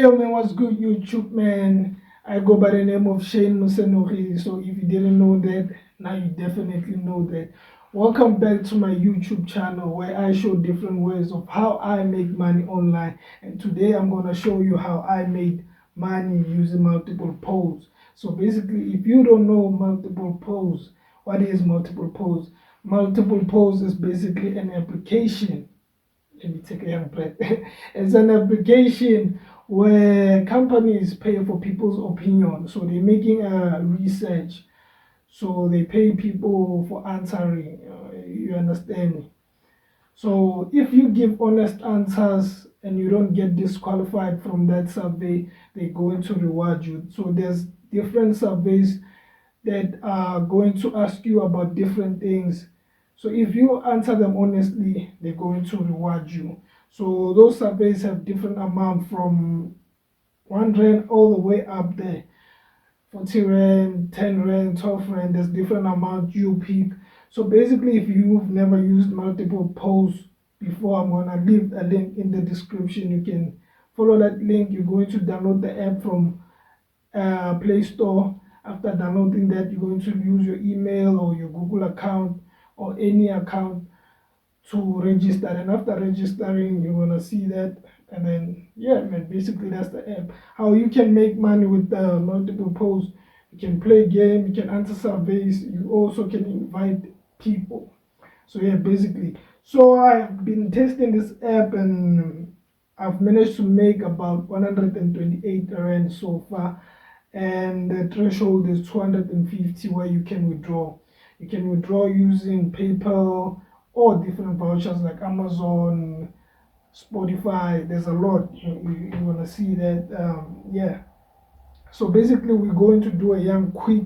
Yo man, what's good YouTube man? I go by the name of Shane Musenori. So if you didn't know that, now you definitely know that. Welcome back to my YouTube channel where I show different ways of how I make money online. And today I'm gonna show you how I made money using multiple polls. So basically, if you don't know multiple polls, what is multiple polls? Multiple polls is basically an application. Let me take a young breath. It's an application where companies pay for people's opinion. So they're making a research. So they pay people for answering. You understand me? So if you give honest answers and you don't get disqualified from that survey, they're going to reward you. So there's different surveys that are going to ask you about different things. So if you answer them honestly, they're going to reward you. So those surveys have different amount from 1 rand all the way up there. 40 rand, 10 rand, 12 rand, there's different amount you pick. So basically, if you've never used multiple polls before, I'm gonna leave a link in the description. You can follow that link. You're going to download the app from Play Store. After downloading that, you're going to use your email or your Google account or any account to register. And after registering, you're gonna see that. And then yeah, man, basically that's the app. How you can make money with the multiple posts. You can play game, you can answer surveys, you also can invite people. So yeah, basically. So I've been testing this app and I've managed to make about 128 rand so far, and the threshold is 250 where you can withdraw. You can withdraw using PayPal or different vouchers like Amazon, Spotify. There's a lot. You're gonna see that. Yeah. So basically, we're going to do a young quick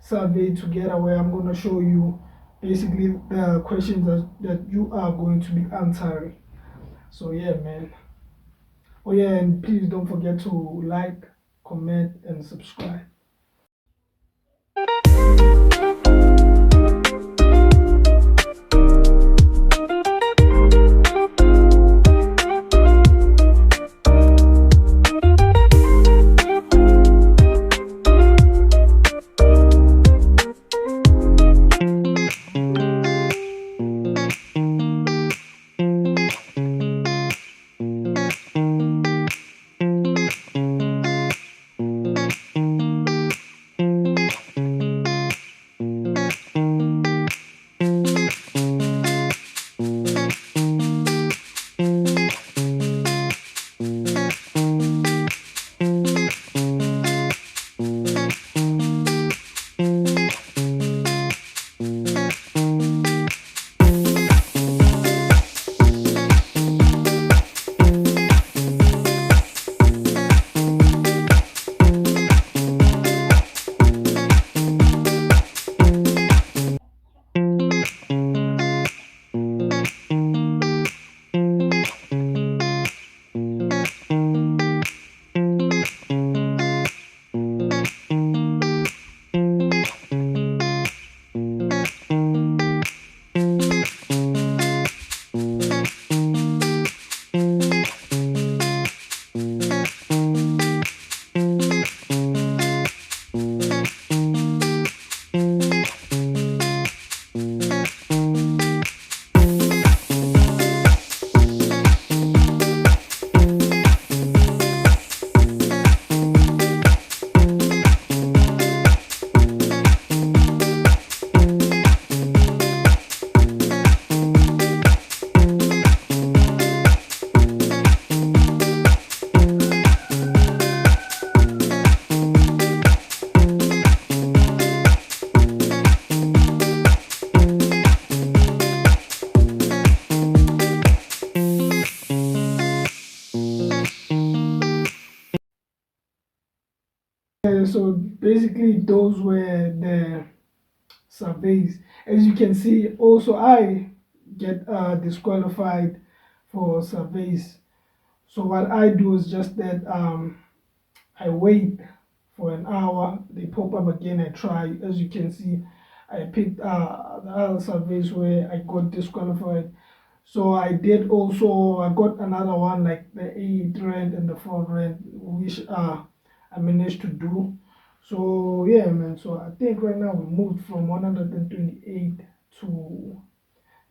survey together where I'm gonna show you basically the questions that you are going to be answering. So yeah, man. Oh yeah, and please don't forget to like, comment, and subscribe. So basically, those were the surveys. As you can see, also I get disqualified for surveys. So what I do is just that I wait for an hour. They pop up again. I try. As you can see, I picked the other surveys where I got disqualified. So I did also, I got another one like the 8 rand and the 4 rand, which I managed to do. So yeah, man. So I think right now we moved from 128 to,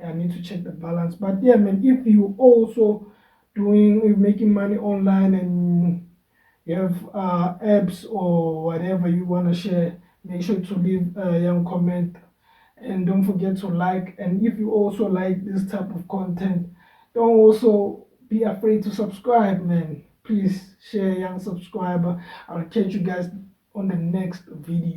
I need to check the balance. But yeah, man, if you also making money online and you have apps or whatever you want to share, make sure to leave a young comment and don't forget to like. And if you also like this type of content, don't also be afraid to subscribe, man. Please share, young subscriber. I'll catch you guys on the next video.